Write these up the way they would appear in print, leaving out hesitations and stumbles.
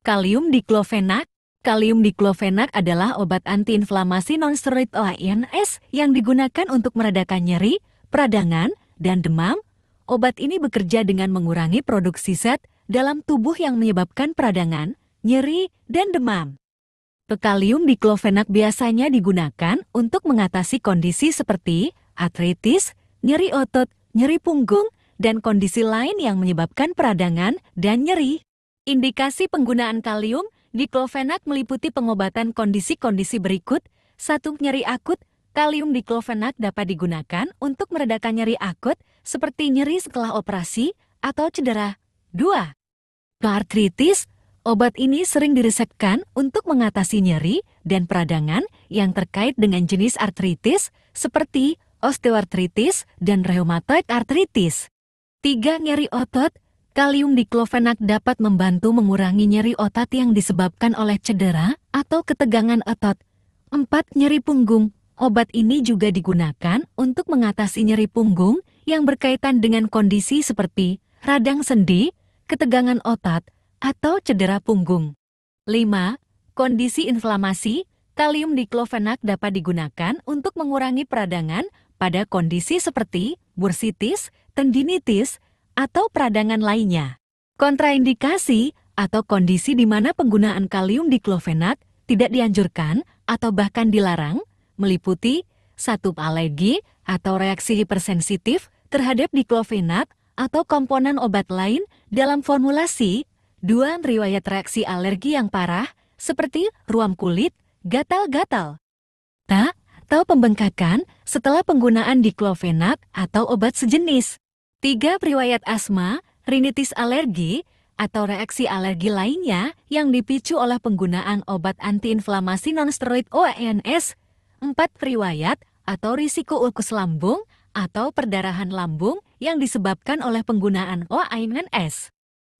Kalium diklofenak. Kalium diklofenak adalah obat antiinflamasi nonsteroid OANS yang digunakan untuk meredakan nyeri, peradangan, dan demam. Obat ini bekerja dengan mengurangi produksi zat dalam tubuh yang menyebabkan peradangan, nyeri, dan demam. Kalium diklofenak biasanya digunakan untuk mengatasi kondisi seperti artritis, nyeri otot, nyeri punggung, dan kondisi lain yang menyebabkan peradangan dan nyeri. Indikasi penggunaan kalium diklofenak meliputi pengobatan kondisi-kondisi berikut. 1. Nyeri akut. Kalium diklofenak dapat digunakan untuk meredakan nyeri akut seperti nyeri setelah operasi atau cedera. 2. Artritis. Obat ini sering diresepkan untuk mengatasi nyeri dan peradangan yang terkait dengan jenis artritis seperti osteoartritis dan rheumatoid arthritis. 3. Nyeri otot. Kalium diklofenak dapat membantu mengurangi nyeri otot yang disebabkan oleh cedera atau ketegangan otot. 4. Nyeri punggung. Obat ini juga digunakan untuk mengatasi nyeri punggung yang berkaitan dengan kondisi seperti radang sendi, ketegangan otot, atau cedera punggung. 5. Kondisi inflamasi. Kalium diklofenak dapat digunakan untuk mengurangi peradangan pada kondisi seperti bursitis, tendinitis, atau peradangan lainnya. Kontraindikasi atau kondisi di mana penggunaan kalium diklofenak tidak dianjurkan atau bahkan dilarang meliputi 1. Alergi atau reaksi hipersensitif terhadap diklofenak atau komponen obat lain dalam formulasi. 2. Riwayat reaksi alergi yang parah seperti ruam kulit, gatal-gatal, atau pembengkakan setelah penggunaan diklofenak atau obat sejenis. 3. Riwayat asma, rinitis alergi, atau reaksi alergi lainnya yang dipicu oleh penggunaan obat antiinflamasi nonsteroid OANS. 4. Riwayat atau risiko ulkus lambung atau perdarahan lambung yang disebabkan oleh penggunaan OANS.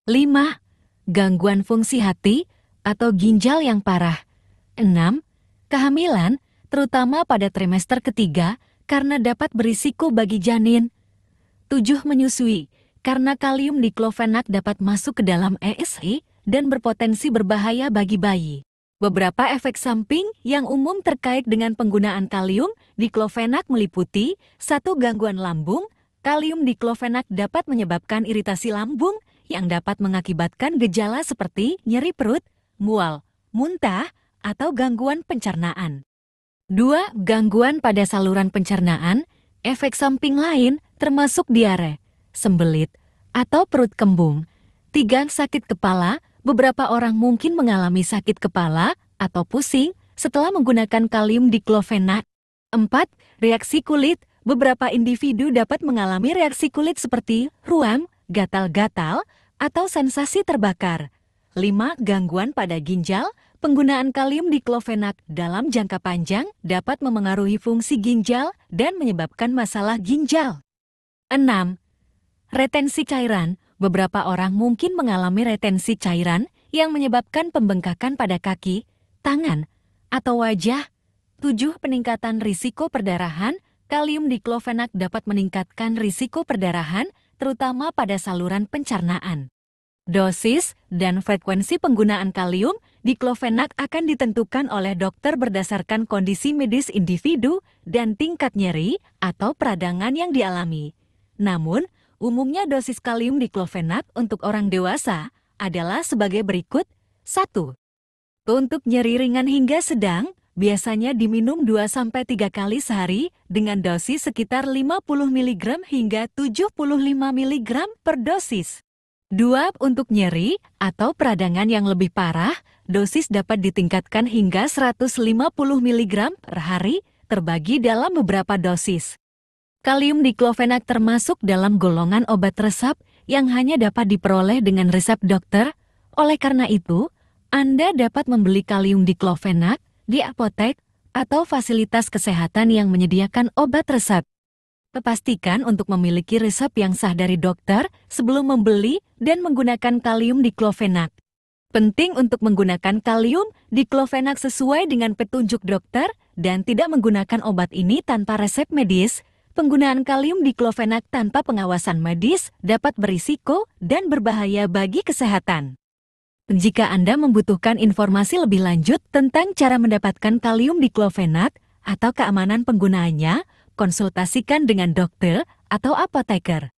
5. Gangguan fungsi hati atau ginjal yang parah. 6. Kehamilan, terutama pada trimester ketiga, karena dapat berisiko bagi janin. 7. Menyusui, karena kalium diklofenak dapat masuk ke dalam ESI dan berpotensi berbahaya bagi bayi. Beberapa efek samping yang umum terkait dengan penggunaan kalium diklofenak meliputi 1. Gangguan lambung. Kalium diklofenak dapat menyebabkan iritasi lambung yang dapat mengakibatkan gejala seperti nyeri perut, mual, muntah, atau gangguan pencernaan. 2. Gangguan pada saluran pencernaan. Efek samping lain termasuk diare, sembelit, atau perut kembung. 3. Sakit kepala. Beberapa orang mungkin mengalami sakit kepala atau pusing setelah menggunakan kalium diklofenak. 4. Reaksi kulit. Beberapa individu dapat mengalami reaksi kulit seperti ruam, gatal-gatal, atau sensasi terbakar. 5. Gangguan pada ginjal. Penggunaan kalium diklofenak dalam jangka panjang dapat memengaruhi fungsi ginjal dan menyebabkan masalah ginjal. 6. Retensi cairan. Beberapa orang mungkin mengalami retensi cairan yang menyebabkan pembengkakan pada kaki, tangan, atau wajah. 7. Peningkatan risiko perdarahan. Kalium diklofenak dapat meningkatkan risiko perdarahan, terutama pada saluran pencernaan. Dosis dan frekuensi penggunaan kalium diklofenak akan ditentukan oleh dokter berdasarkan kondisi medis individu dan tingkat nyeri atau peradangan yang dialami. Namun, umumnya dosis kalium diklofenak untuk orang dewasa adalah sebagai berikut. 1. Untuk nyeri ringan hingga sedang, biasanya diminum 2-3 kali sehari dengan dosis sekitar 50 mg hingga 75 mg per dosis. 2. Untuk nyeri atau peradangan yang lebih parah, dosis dapat ditingkatkan hingga 150 mg per hari terbagi dalam beberapa dosis. Kalium diklofenak termasuk dalam golongan obat resep yang hanya dapat diperoleh dengan resep dokter. Oleh karena itu, Anda dapat membeli kalium diklofenak di apotek atau fasilitas kesehatan yang menyediakan obat resep. Pastikan untuk memiliki resep yang sah dari dokter sebelum membeli dan menggunakan kalium diklofenak. Penting untuk menggunakan kalium diklofenak sesuai dengan petunjuk dokter dan tidak menggunakan obat ini tanpa resep medis. Penggunaan kalium diklofenak tanpa pengawasan medis dapat berisiko dan berbahaya bagi kesehatan. Jika Anda membutuhkan informasi lebih lanjut tentang cara mendapatkan kalium diklofenat atau keamanan penggunaannya, konsultasikan dengan dokter atau apoteker.